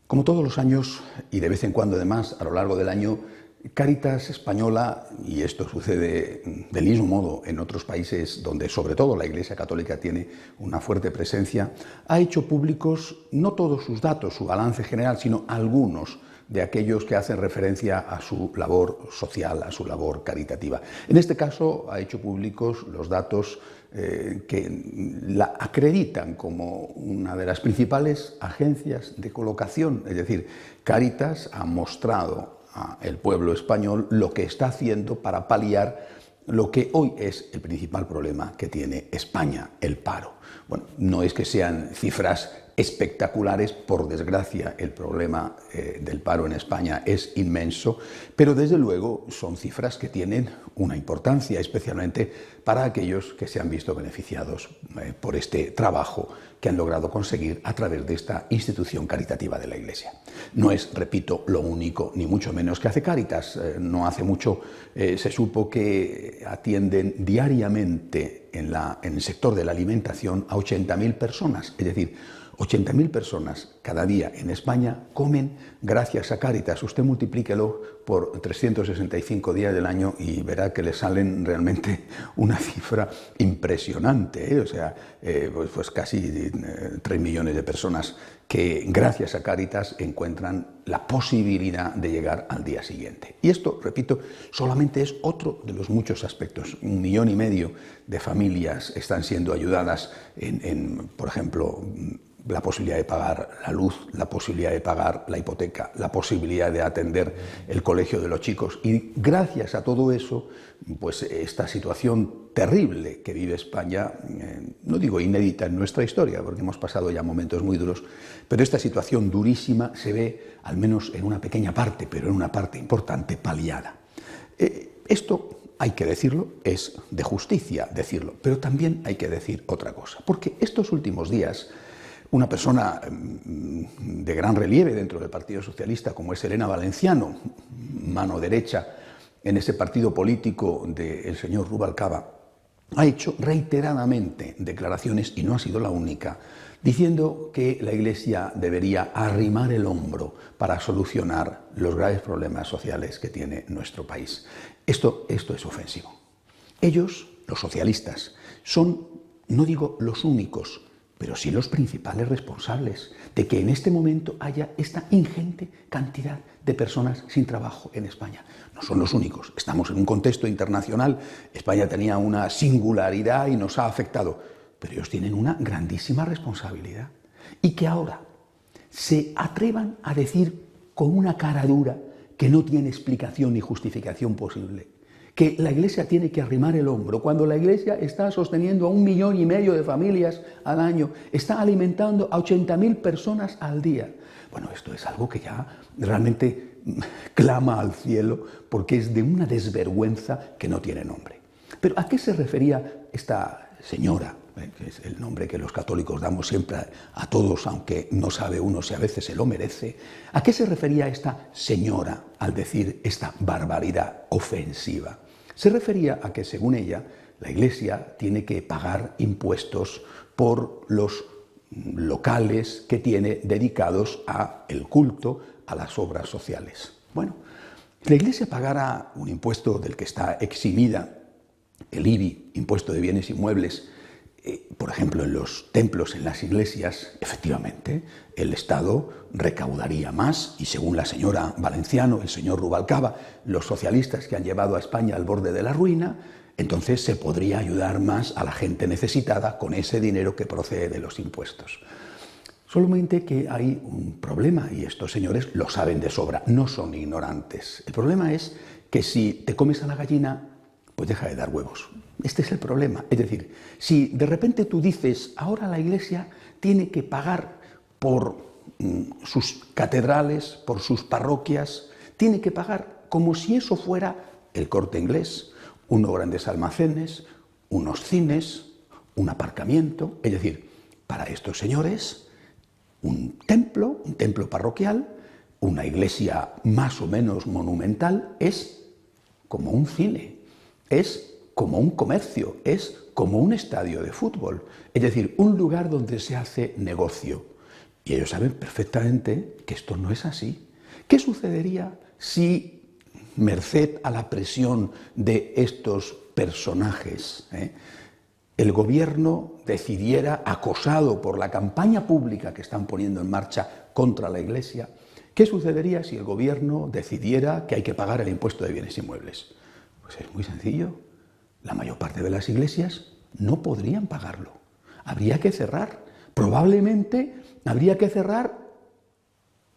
Como todos los años, y de vez en cuando además a lo largo del año, Cáritas Española, y esto sucede del mismo modo en otros países donde sobre todo la Iglesia Católica tiene una fuerte presencia, ha hecho públicos no todos sus datos, su balance general, sino algunos de aquellos que hacen referencia a su labor social, a su labor caritativa. En este caso ha hecho públicos los datos que la acreditan como una de las principales agencias de colocación, es decir, Cáritas ha mostrado al pueblo español lo que está haciendo para paliar lo que hoy es el principal problema que tiene España, el paro. Bueno, no es que sean cifras espectaculares, por desgracia el problema del paro en España es inmenso, pero desde luego son cifras que tienen una importancia, especialmente para aquellos que se han visto beneficiados por este trabajo que han logrado conseguir a través de esta institución caritativa de la Iglesia. No es, repito, lo único, ni mucho menos que hace Cáritas. No hace mucho se supo que atienden diariamente en el sector de la alimentación a 80.000 personas, es decir, 80.000 personas cada día en España comen gracias a Cáritas. Usted multiplíquelo por 365 días del año y verá que le salen realmente una cifra impresionante, ¿eh? O sea, pues casi 3 millones de personas que gracias a Cáritas encuentran la posibilidad de llegar al día siguiente. Y esto, repito, solamente es otro de los muchos aspectos. 1,5 millones de familias están siendo ayudadas por ejemplo, la posibilidad de pagar la luz, la posibilidad de pagar la hipoteca, la posibilidad de atender el colegio de los chicos. Y gracias a todo eso, pues esta situación terrible que vive España, no digo inédita en nuestra historia, porque hemos pasado ya momentos muy duros, pero esta situación durísima se ve, al menos en una pequeña parte, pero en una parte importante, paliada. Esto, hay que decirlo, es de justicia decirlo, pero también hay que decir otra cosa, porque estos últimos días una persona de gran relieve dentro del Partido Socialista, como es Elena Valenciano, mano derecha en ese partido político del señor Rubalcaba, ha hecho reiteradamente declaraciones, y no ha sido la única, diciendo que la Iglesia debería arrimar el hombro para solucionar los graves problemas sociales que tiene nuestro país. Esto es ofensivo. Ellos, los socialistas, son, no digo los únicos, pero sí los principales responsables de que en este momento haya esta ingente cantidad de personas sin trabajo en España. No son los únicos, estamos en un contexto internacional, España tenía una singularidad y nos ha afectado, pero ellos tienen una grandísima responsabilidad. Y que ahora se atrevan a decir con una cara dura que no tiene explicación ni justificación posible, que la Iglesia tiene que arrimar el hombro, cuando la Iglesia está sosteniendo a 1,5 millones de familias al año, está alimentando a 80.000 personas al día. Bueno, esto es algo que ya realmente clama al cielo, porque es de una desvergüenza que no tiene nombre. Pero ¿a qué se refería esta señora, que es el nombre que los católicos damos siempre a todos, aunque no sabe uno si a veces se lo merece? ¿A qué se refería esta señora al decir esta barbaridad ofensiva? Se refería a que, según ella, la Iglesia tiene que pagar impuestos por los locales que tiene dedicados al culto, a las obras sociales. Bueno, si la Iglesia pagara un impuesto del que está eximida, el IBI, impuesto de bienes inmuebles, por ejemplo, en los templos, en las iglesias, efectivamente, el Estado recaudaría más y, según la señora Valenciano, el señor Rubalcaba, los socialistas que han llevado a España al borde de la ruina, entonces se podría ayudar más a la gente necesitada con ese dinero que procede de los impuestos. Solamente que hay un problema, y estos señores lo saben de sobra, no son ignorantes. El problema es que si te comes a la gallina, pues deja de dar huevos. Este es el problema. Es decir, si de repente tú dices, ahora la Iglesia tiene que pagar por sus catedrales, por sus parroquias, tiene que pagar como si eso fuera el Corte Inglés, unos grandes almacenes, unos cines, un aparcamiento. Es decir, para estos señores, un templo parroquial, una iglesia más o menos monumental, es como un cine, es como un comercio, es como un estadio de fútbol, es decir, un lugar donde se hace negocio. Y ellos saben perfectamente que esto no es así. ¿Qué sucedería si, merced a la presión de estos personajes, el gobierno decidiera, acosado por la campaña pública que están poniendo en marcha contra la Iglesia, qué sucedería si el gobierno decidiera que hay que pagar el impuesto de bienes inmuebles? Pues es muy sencillo. La mayor parte de las iglesias no podrían pagarlo. Habría que cerrar. Probablemente habría que cerrar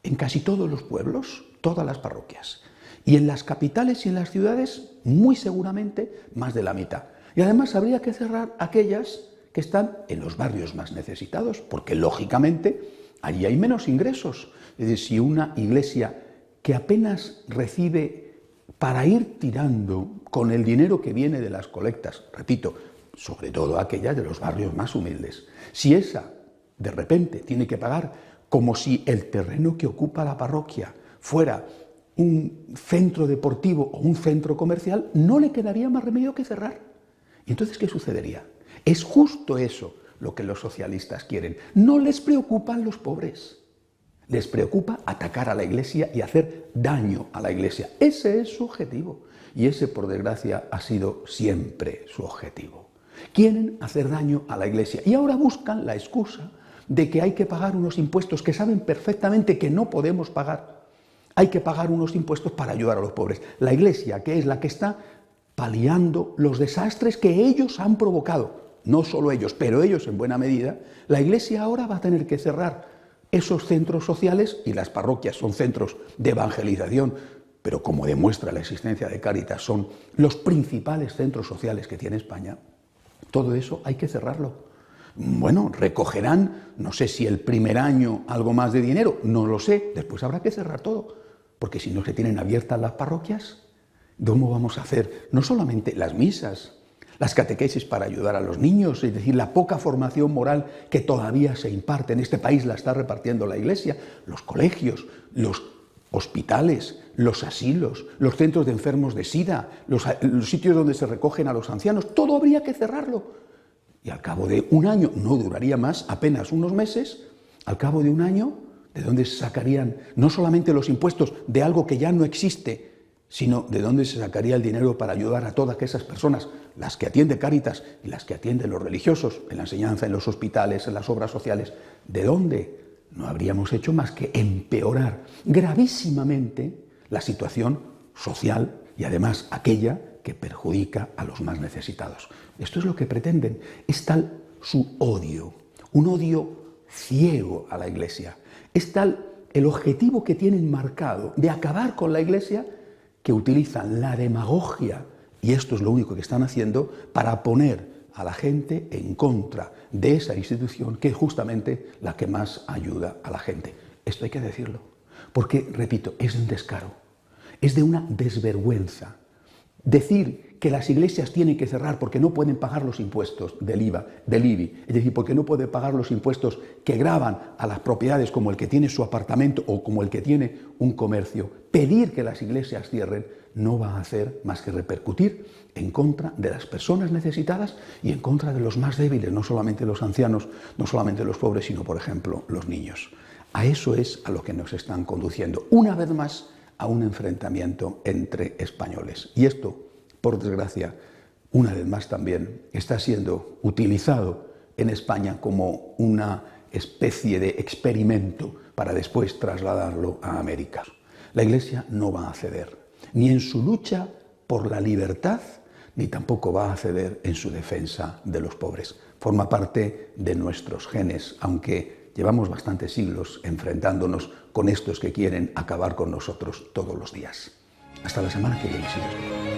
en casi todos los pueblos, todas las parroquias. Y en las capitales y en las ciudades, muy seguramente, más de la mitad. Y además habría que cerrar aquellas que están en los barrios más necesitados, porque lógicamente allí hay menos ingresos. Es decir, si una iglesia que apenas recibe para ir tirando con el dinero que viene de las colectas, repito, sobre todo aquellas de los barrios más humildes, si esa de repente tiene que pagar como si el terreno que ocupa la parroquia fuera un centro deportivo o un centro comercial, no le quedaría más remedio que cerrar. ¿Y entonces qué sucedería? Es justo eso lo que los socialistas quieren. No les preocupan los pobres. Les preocupa atacar a la Iglesia y hacer daño a la Iglesia. Ese es su objetivo. Y ese, por desgracia, ha sido siempre su objetivo. Quieren hacer daño a la Iglesia y ahora buscan la excusa de que hay que pagar unos impuestos que saben perfectamente que no podemos pagar. Hay que pagar unos impuestos para ayudar a los pobres. La Iglesia, que es la que está paliando los desastres que ellos han provocado, no solo ellos, pero ellos en buena medida, la Iglesia ahora va a tener que cerrar esos centros sociales, y las parroquias son centros de evangelización, pero como demuestra la existencia de Cáritas, son los principales centros sociales que tiene España. Todo eso hay que cerrarlo. Bueno, recogerán, no sé si el primer año algo más de dinero, no lo sé, después habrá que cerrar todo, porque si no se tienen abiertas las parroquias, ¿cómo vamos a hacer? No solamente las misas, las catequesis para ayudar a los niños, es decir, la poca formación moral que todavía se imparte en este país la está repartiendo la Iglesia, los colegios, los hospitales, los asilos, los centros de enfermos de SIDA, los sitios donde se recogen a los ancianos, todo habría que cerrarlo. Y al cabo de un año, no duraría más, apenas unos meses, al cabo de un año, ¿de dónde se sacarían no solamente los impuestos de algo que ya no existe, sino de dónde se sacaría el dinero para ayudar a todas esas personas, las que atiende Cáritas y las que atienden los religiosos, en la enseñanza, en los hospitales, en las obras sociales? ¿De dónde? No habríamos hecho más que empeorar gravísimamente la situación social y además aquella que perjudica a los más necesitados. Esto es lo que pretenden. Es tal su odio, un odio ciego a la Iglesia. Es tal el objetivo que tienen marcado de acabar con la Iglesia, que utilizan la demagogia, y esto es lo único que están haciendo, para poner a la gente en contra de esa institución que es justamente la que más ayuda a la gente. Esto hay que decirlo, porque, repito, es de un descaro, es de una desvergüenza. Decir que las iglesias tienen que cerrar porque no pueden pagar los impuestos del IVA, del IBI, es decir, porque no pueden pagar los impuestos que gravan a las propiedades como el que tiene su apartamento o como el que tiene un comercio, pedir que las iglesias cierren no va a hacer más que repercutir en contra de las personas necesitadas y en contra de los más débiles, no solamente los ancianos, no solamente los pobres, sino, por ejemplo, los niños. A eso es a lo que nos están conduciendo, una vez más, a un enfrentamiento entre españoles. Y esto, por desgracia, una vez más también está siendo utilizado en España como una especie de experimento para después trasladarlo a América. La Iglesia no va a ceder, ni en su lucha por la libertad, ni tampoco va a ceder en su defensa de los pobres. Forma parte de nuestros genes, aunque llevamos bastantes siglos enfrentándonos con estos que quieren acabar con nosotros todos los días. Hasta la semana que viene, si Dios quiere.